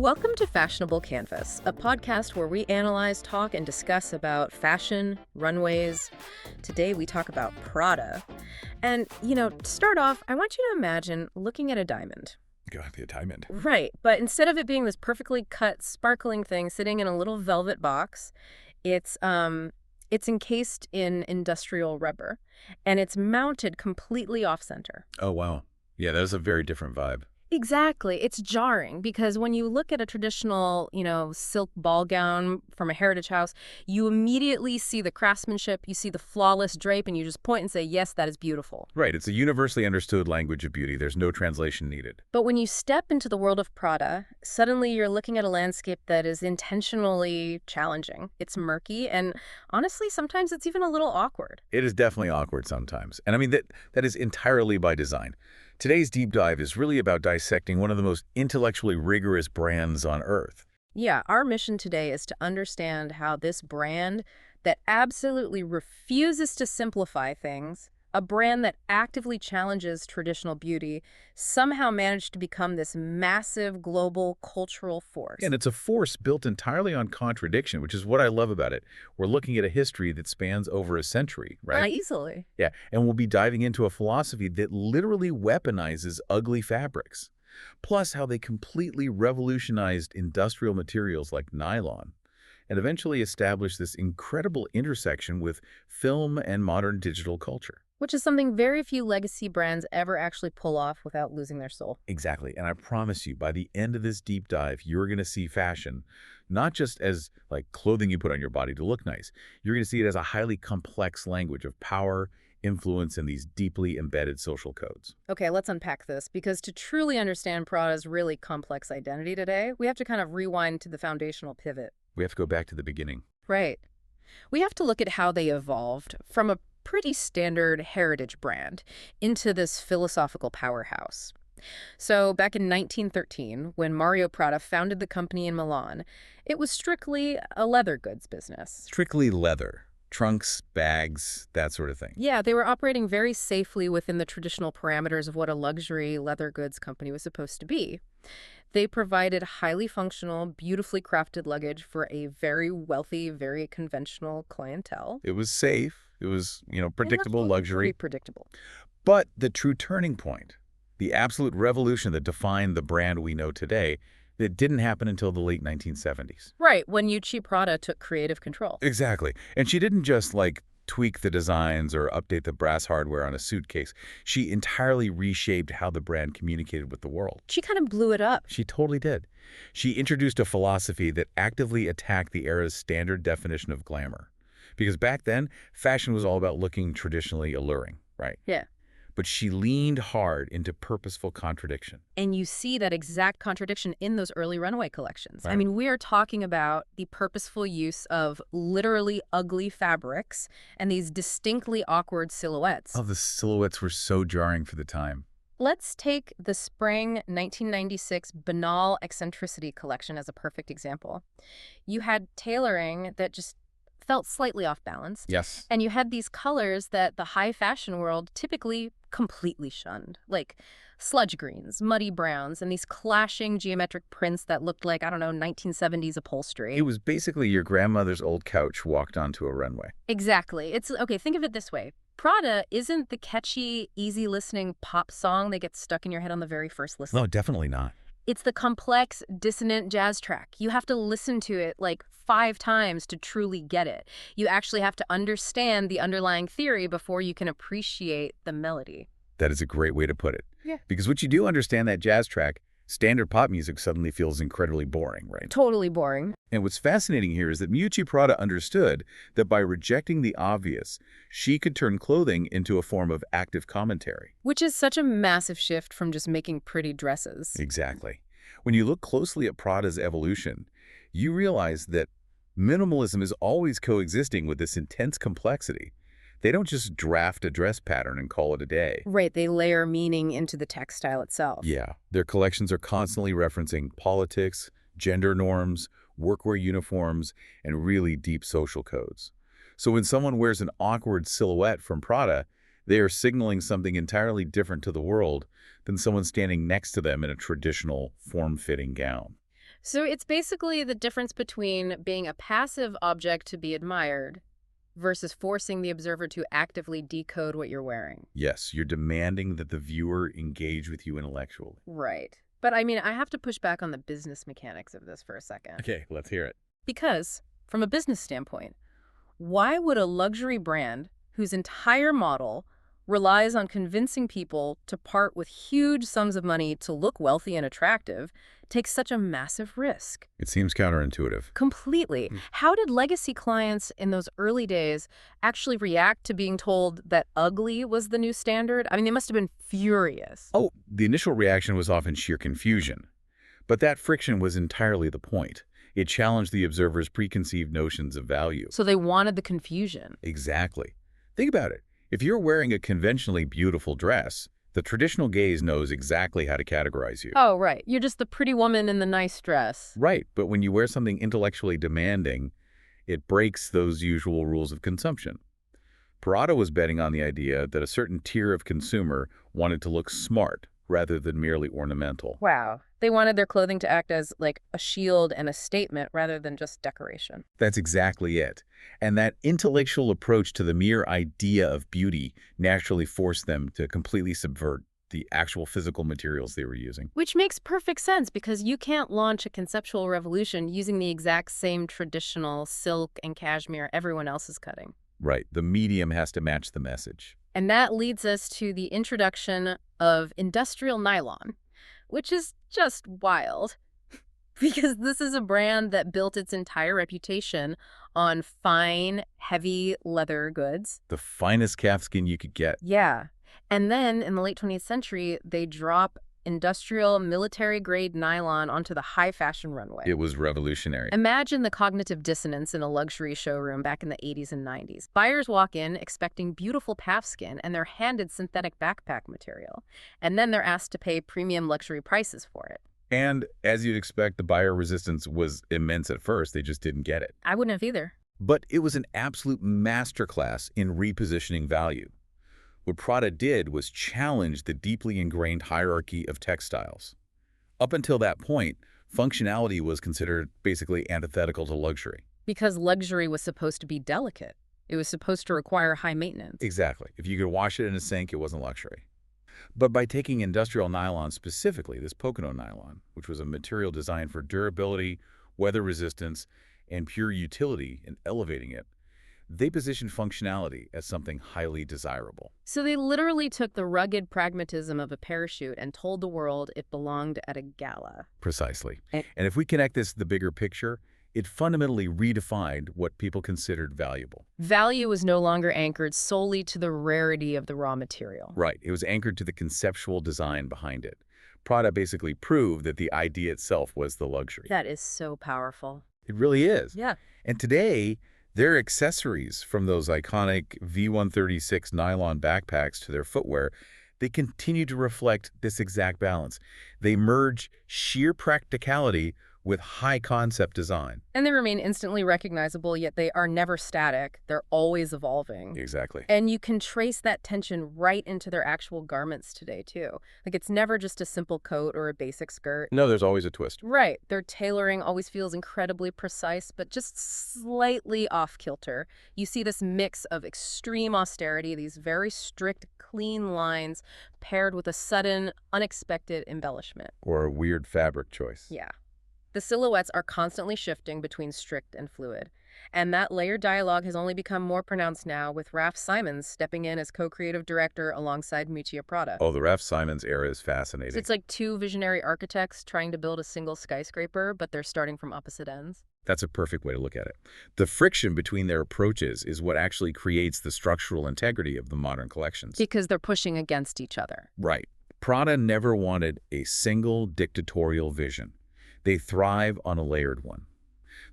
Welcome to Fashionable Kanvas, a podcast where we analyze, talk, and discuss about fashion, runways. Today we talk about Prada. And, to start off, I want you to imagine looking at a diamond. God, the diamond. Right, but instead of it being this perfectly cut, sparkling thing sitting in a little velvet box, it's encased in industrial rubber, and it's mounted completely off-center. Oh, wow. Yeah, that is a very different vibe. Exactly. It's jarring because when you look at a traditional, silk ball gown from a heritage house, you immediately see the craftsmanship, you see the flawless drape, and you just point and say, yes, that is beautiful. Right. It's a universally understood language of beauty. There's no translation needed. But when you step into the world of Prada, suddenly you're looking at a landscape that is intentionally challenging. It's murky, and honestly, sometimes it's even a little awkward. It is definitely awkward sometimes. And I mean, that is entirely by design. Today's deep dive is really about dissecting one of the most intellectually rigorous brands on Earth. Yeah, our mission today is to understand how this brand that absolutely refuses to simplify things, a brand that actively challenges traditional beauty, somehow managed to become this massive global cultural force. And it's a force built entirely on contradiction, which is what I love about it. We're looking at a history that spans over a century, right? Easily. Yeah, and we'll be diving into a philosophy that literally weaponizes ugly fabrics, plus how they completely revolutionized industrial materials like nylon, and eventually established this incredible intersection with film and modern digital culture. Which is something very few legacy brands ever actually pull off without losing their soul. Exactly, and I promise you, by the end of this deep dive, you're going to see fashion not just as like clothing you put on your body to look nice. You're going to see it as a highly complex language of power, influence, and these deeply embedded social codes. Okay, let's unpack this, because to truly understand Prada's really complex identity today, we have to kind of rewind to the foundational pivot. We have to go back to the beginning. Right. We have to look at how they evolved from a pretty standard heritage brand into this philosophical powerhouse. So back in 1913, when Mario Prada founded the company in Milan, it was strictly a leather goods business. Strictly leather. Trunks, bags, that sort of thing. Yeah, they were operating very safely within the traditional parameters of what a luxury leather goods company was supposed to be. They provided highly functional, beautifully crafted luggage for a very wealthy, very conventional clientele. It was safe. It was, predictable luxury. Pretty predictable. But the true turning point, the absolute revolution that defined the brand we know today, that didn't happen until the late 1970s. Right, when Prada took creative control. Exactly. And she didn't just, tweak the designs or update the brass hardware on a suitcase. She entirely reshaped how the brand communicated with the world. She kind of blew it up. She totally did. She introduced a philosophy that actively attacked the era's standard definition of glamour. Because back then, fashion was all about looking traditionally alluring, right? Yeah. But she leaned hard into purposeful contradiction. And you see that exact contradiction in those early runway collections. Right. I mean, we are talking about the purposeful use of literally ugly fabrics and these distinctly awkward silhouettes. Oh, the silhouettes were so jarring for the time. Let's take the spring 1996 Banal Eccentricity collection as a perfect example. You had tailoring that just felt slightly off balance. Yes. And you had these colors that the high fashion world typically completely shunned, like sludge greens, muddy browns, and these clashing geometric prints that looked like, 1970s upholstery. It was basically your grandmother's old couch walked onto a runway. Exactly. Okay, think of it this way. Prada isn't the catchy, easy-listening pop song that gets stuck in your head on the very first listen. No, definitely not. It's the complex, dissonant jazz track. You have to listen to it 5 times to truly get it. You actually have to understand the underlying theory before you can appreciate the melody. That is a great way to put it. Yeah. Because once you do understand that jazz track, standard pop music suddenly feels incredibly boring, right? Totally boring. And what's fascinating here is that Prada understood that by rejecting the obvious, she could turn clothing into a form of active commentary. Which is such a massive shift from just making pretty dresses. Exactly. When you look closely at Prada's evolution, you realize that minimalism is always coexisting with this intense complexity. They don't just draft a dress pattern and call it a day. Right, they layer meaning into the textile itself. Yeah, their collections are constantly referencing politics, gender norms, workwear uniforms, and really deep social codes. So when someone wears an awkward silhouette from Prada, they are signaling something entirely different to the world than someone standing next to them in a traditional, form-fitting gown. So it's basically the difference between being a passive object to be admired versus forcing the observer to actively decode what you're wearing. Yes, you're demanding that the viewer engage with you intellectually. Right. But I mean, I have to push back on the business mechanics of this for a second. Okay, let's hear it. Because, from a business standpoint, why would a luxury brand whose entire model relies on convincing people to part with huge sums of money to look wealthy and attractive take such a massive risk? It seems counterintuitive. Completely. How did legacy clients in those early days actually react to being told that ugly was the new standard? I mean, they must have been furious. Oh, the initial reaction was often sheer confusion. But that friction was entirely the point. It challenged the observer's preconceived notions of value. So they wanted the confusion. Exactly. Think about it. If you're wearing a conventionally beautiful dress, the traditional gaze knows exactly how to categorize you. Oh, right. You're just the pretty woman in the nice dress. Right, but when you wear something intellectually demanding, it breaks those usual rules of consumption. Prada was betting on the idea that a certain tier of consumer wanted to look smart rather than merely ornamental. Wow. They wanted their clothing to act as like a shield and a statement rather than just decoration. That's exactly it. And that intellectual approach to the mere idea of beauty naturally forced them to completely subvert the actual physical materials they were using. Which makes perfect sense because you can't launch a conceptual revolution using the exact same traditional silk and cashmere everyone else is cutting. Right, the medium has to match the message. And that leads us to the introduction of industrial nylon, which is just wild because this is a brand that built its entire reputation on fine, heavy leather goods. The finest calfskin you could get. Yeah. And then in the late 20th century, they drop industrial military-grade nylon onto the high fashion runway. It was revolutionary. Imagine the cognitive dissonance in a luxury showroom back in the 80s and 90s. Buyers walk in expecting beautiful calfskin and they're handed synthetic backpack material. And then they're asked to pay premium luxury prices for it. And as you'd expect, the buyer resistance was immense at first. They just didn't get it. I wouldn't have either. But it was an absolute masterclass in repositioning value. What Prada did was challenge the deeply ingrained hierarchy of textiles. Up until that point, functionality was considered basically antithetical to luxury. Because luxury was supposed to be delicate. It was supposed to require high maintenance. Exactly. If you could wash it in a sink, it wasn't luxury. But by taking industrial nylon specifically, this Pocono nylon, which was a material designed for durability, weather resistance, and pure utility, and elevating it, they positioned functionality as something highly desirable. So they literally took the rugged pragmatism of a parachute and told the world it belonged at a gala. Precisely. And And if we connect this to the bigger picture, it fundamentally redefined what people considered valuable. value was no longer anchored solely to the rarity of the raw material. Right. It was anchored to the conceptual design behind it. Prada basically proved that the idea itself was the luxury. That is so powerful. It really is. Yeah. And today, their accessories, from those iconic V136 nylon backpacks to their footwear, they continue to reflect this exact balance. They merge sheer practicality with high concept design. And they remain instantly recognizable, yet they are never static. They're always evolving. Exactly. And you can trace that tension right into their actual garments today, too. Like, it's never just a simple coat or a basic skirt. No, there's always a twist. Right. Their tailoring always feels incredibly precise, but just slightly off-kilter. You see this mix of extreme austerity, these very strict, clean lines, paired with a sudden, unexpected embellishment. Or a weird fabric choice. Yeah. The silhouettes are constantly shifting between strict and fluid. And that layered dialogue has only become more pronounced now, with Raf Simons stepping in as co-creative director alongside Miuccia Prada. Oh, the Raf Simons era is fascinating. So it's like two visionary architects trying to build a single skyscraper, but they're starting from opposite ends. That's a perfect way to look at it. The friction between their approaches is what actually creates the structural integrity of the modern collections. Because they're pushing against each other. Right. Prada never wanted a single dictatorial vision. They thrive on a layered one.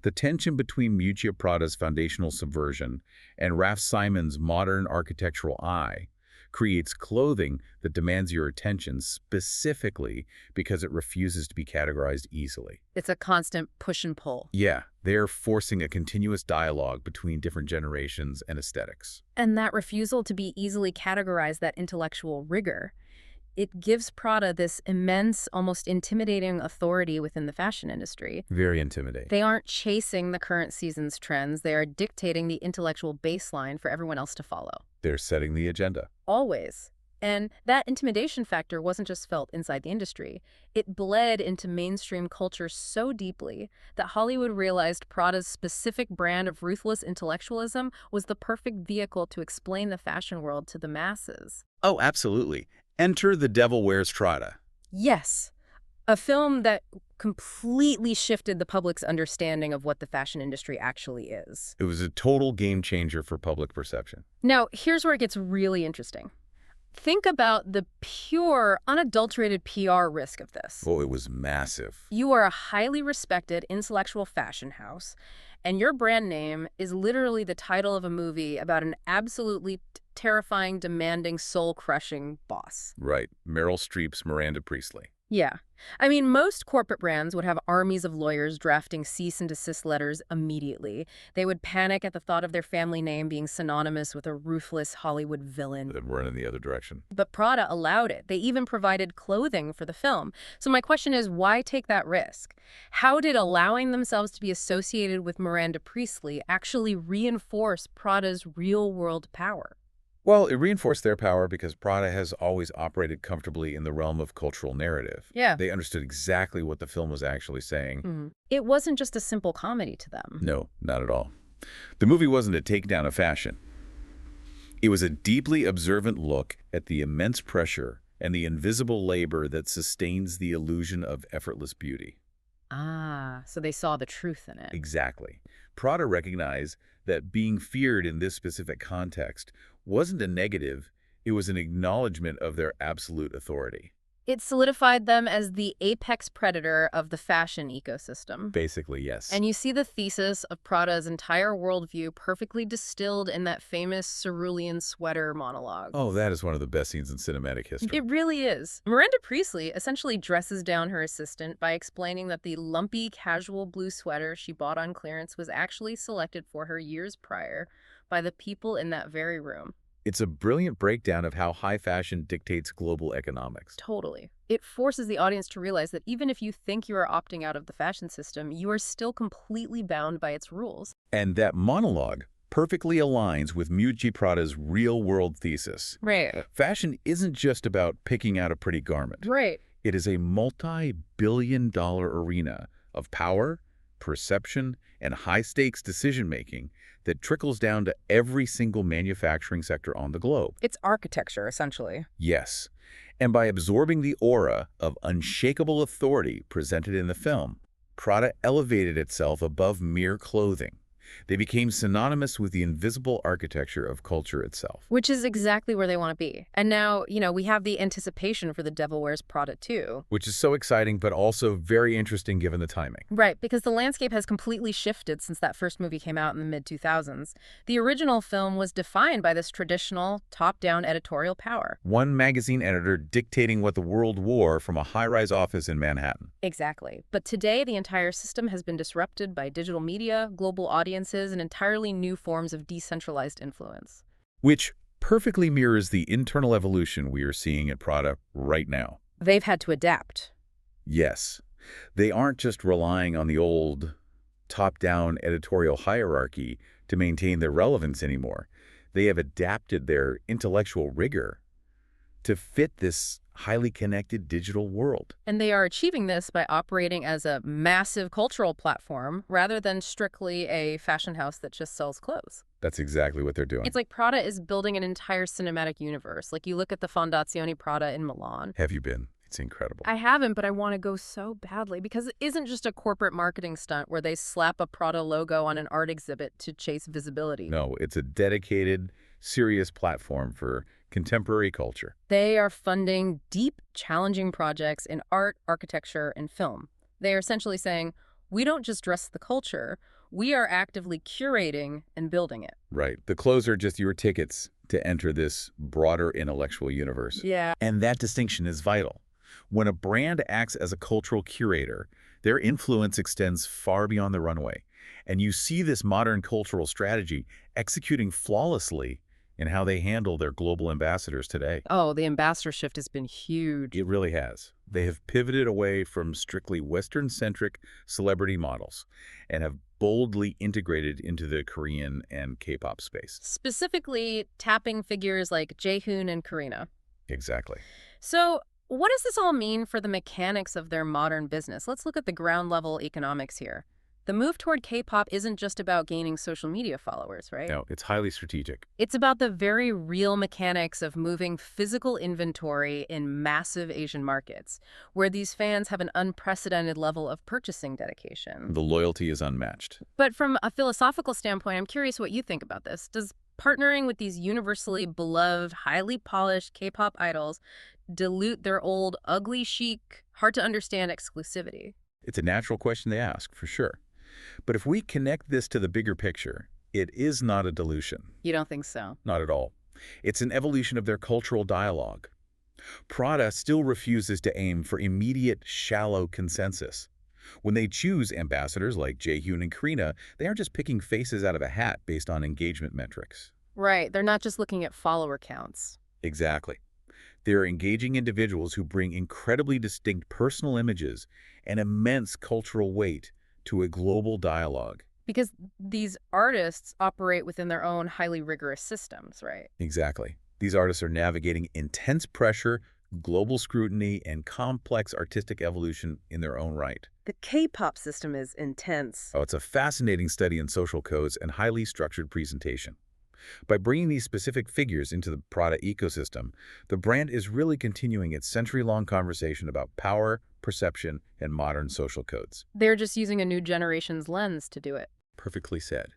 The tension between Miuccia Prada's foundational subversion and Raf Simons' modern architectural eye creates clothing that demands your attention specifically because it refuses to be categorized easily. It's a constant push and pull. Yeah, they're forcing a continuous dialogue between different generations and aesthetics. And that refusal to be easily categorized, that intellectual rigor, it gives Prada this immense, almost intimidating authority within the fashion industry. Very intimidating. They aren't chasing the current season's trends. They are dictating the intellectual baseline for everyone else to follow. They're setting the agenda. Always. And that intimidation factor wasn't just felt inside the industry. It bled into mainstream culture so deeply that Hollywood realized Prada's specific brand of ruthless intellectualism was the perfect vehicle to explain the fashion world to the masses. Oh, absolutely. Enter The Devil Wears Prada. Yes, a film that completely shifted the public's understanding of what the fashion industry actually is. It was a total game changer for public perception. Now, here's where it gets really interesting. Think about the pure, unadulterated PR risk of this. Oh, it was massive. You are a highly respected intellectual fashion house, and your brand name is literally the title of a movie about an absolutely terrifying, demanding, soul-crushing boss. Right. Meryl Streep's Miranda Priestly. Yeah. I mean, most corporate brands would have armies of lawyers drafting cease and desist letters immediately. They would panic at the thought of their family name being synonymous with a ruthless Hollywood villain. Then run in the other direction. But Prada allowed it. They even provided clothing for the film. So my question is, why take that risk? How did allowing themselves to be associated with Miranda Priestly actually reinforce Prada's real-world power? Well, it reinforced their power because Prada has always operated comfortably in the realm of cultural narrative. Yeah. They understood exactly what the film was actually saying. It wasn't just a simple comedy to them. No, not at all. The movie wasn't a takedown of fashion. It was a deeply observant look at the immense pressure and the invisible labor that sustains the illusion of effortless beauty. Ah, so they saw the truth in it. Exactly. Prada recognized that being feared in this specific context wasn't a negative, it was an acknowledgement of their absolute authority. It solidified them as the apex predator of the fashion ecosystem. Basically, yes. And you see the thesis of Prada's entire worldview perfectly distilled in that famous cerulean sweater monologue. Oh, that is one of the best scenes in cinematic history. It really is. Miranda Priestly essentially dresses down her assistant by explaining that the lumpy, casual blue sweater she bought on clearance was actually selected for her years prior by the people in that very room. It's a brilliant breakdown of how high fashion dictates global economics. Totally. It forces the audience to realize that even if you think you are opting out of the fashion system, you are still completely bound by its rules. And that monologue perfectly aligns with Miucci Prada's real-world thesis. Right. Fashion isn't just about picking out a pretty garment. Right. It is a multi-billion-dollar arena of power, perception, and high-stakes decision-making that trickles down to every single manufacturing sector on the globe. It's architecture, essentially. Yes. And by absorbing the aura of unshakable authority presented in the film, Prada elevated itself above mere clothing. They became synonymous with the invisible architecture of culture itself. Which is exactly where they want to be. And now, we have the anticipation for The Devil Wears Prada too. Which is so exciting, but also very interesting given the timing. Right, because the landscape has completely shifted since that first movie came out in the mid-2000s. The original film was defined by this traditional, top-down editorial power. One magazine editor dictating what the world wore from a high-rise office in Manhattan. Exactly. But today, the entire system has been disrupted by digital media, global audiences, and entirely new forms of decentralized influence. Which perfectly mirrors the internal evolution we are seeing at Prada right now. They've had to adapt. Yes. They aren't just relying on the old top-down editorial hierarchy to maintain their relevance anymore. They have adapted their intellectual rigor to fit this highly connected digital world. And they are achieving this by operating as a massive cultural platform rather than strictly a fashion house that just sells clothes. That's exactly what they're doing. It's like Prada is building an entire cinematic universe. Like you look at the Fondazione Prada in Milan. Have you been? It's incredible. I haven't, but I want to go so badly because it isn't just a corporate marketing stunt where they slap a Prada logo on an art exhibit to chase visibility. No, it's a dedicated, serious platform for contemporary culture. They are funding deep, challenging projects in art, architecture, and film. They are essentially saying, we don't just dress the culture, we are actively curating and building it. Right. The clothes are just your tickets to enter this broader intellectual universe. Yeah. And that distinction is vital. When a brand acts as a cultural curator, their influence extends far beyond the runway. And you see this modern cultural strategy executing flawlessly in how they handle their global ambassadors today. Oh, the ambassador shift has been huge. It really has. They have pivoted away from strictly Western-centric celebrity models and have boldly integrated into the Korean and K-pop space. Specifically, tapping figures like Jaehoon and Karina. Exactly. So, what does this all mean for the mechanics of their modern business? Let's look at the ground level economics here. The move toward K-pop isn't just about gaining social media followers, right? No, it's highly strategic. It's about the very real mechanics of moving physical inventory in massive Asian markets, where these fans have an unprecedented level of purchasing dedication. The loyalty is unmatched. But from a philosophical standpoint, I'm curious what you think about this. Does partnering with these universally beloved, highly polished K-pop idols dilute their old, ugly chic, hard-to-understand exclusivity? It's a natural question to ask, for sure. But if we connect this to the bigger picture, it is not a dilution. You don't think so? Not at all. It's an evolution of their cultural dialogue. Prada still refuses to aim for immediate, shallow consensus. When they choose ambassadors like Jaehoon and Karina, they aren't just picking faces out of a hat based on engagement metrics. Right. They're not just looking at follower counts. Exactly. They're engaging individuals who bring incredibly distinct personal images and immense cultural weight to a global dialogue. Because these artists operate within their own highly rigorous systems, right? Exactly. These artists are navigating intense pressure, global scrutiny, and complex artistic evolution in their own right. The K-pop system is intense. Oh, it's a fascinating study in social codes and highly structured presentation. By bringing these specific figures into the Prada ecosystem, the brand is really continuing its century-long conversation about power, perception, and modern social codes. They're just using a new generation's lens to do it. Perfectly said.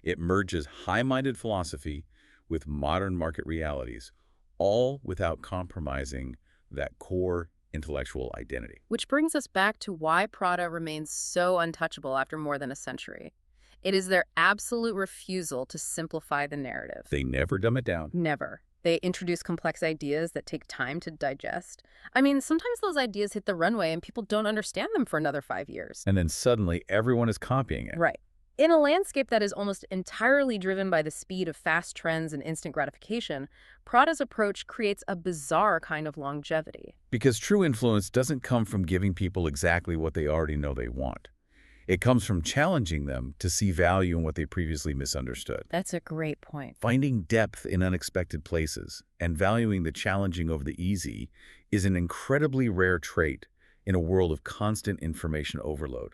It merges high-minded philosophy with modern market realities, all without compromising that core intellectual identity. Which brings us back to why Prada remains so untouchable after more than a century. It is their absolute refusal to simplify the narrative. They never dumb it down. Never. They introduce complex ideas that take time to digest. I mean, sometimes those ideas hit the runway and people don't understand them for another 5 years. And then suddenly everyone is copying it. Right. In a landscape that is almost entirely driven by the speed of fast trends and instant gratification, Prada's approach creates a bizarre kind of longevity. Because true influence doesn't come from giving people exactly what they already know they want. It comes from challenging them to see value in what they previously misunderstood. That's a great point. Finding depth in unexpected places and valuing the challenging over the easy is an incredibly rare trait in a world of constant information overload.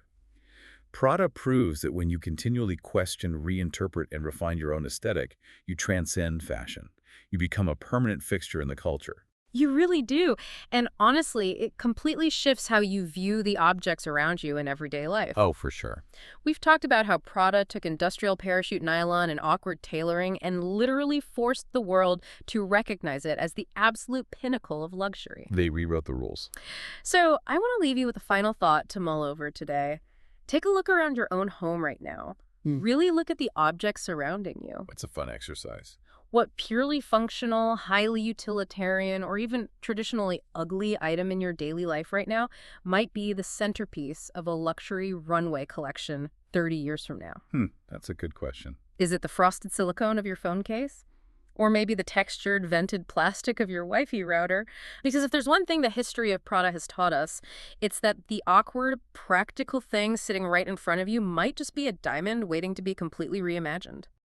Prada proves that when you continually question, reinterpret, and refine your own aesthetic, you transcend fashion. You become a permanent fixture in the culture. You really do. And honestly, it completely shifts how you view the objects around you in everyday life. Oh, for sure. We've talked about how Prada took industrial parachute nylon and awkward tailoring and literally forced the world to recognize it as the absolute pinnacle of luxury. They rewrote the rules. So I want to leave you with a final thought to mull over today. Take a look around your own home right now. Really look at the objects surrounding you. It's a fun exercise. What purely functional, highly utilitarian, or even traditionally ugly item in your daily life right now might be the centerpiece of a luxury runway collection 30 years from now? That's a good question. Is it the frosted silicone of your phone case? Or maybe the textured, vented plastic of your Wi-Fi router? Because if there's one thing the history of Prada has taught us, it's that the awkward, practical thing sitting right in front of you might just be a diamond waiting to be completely reimagined.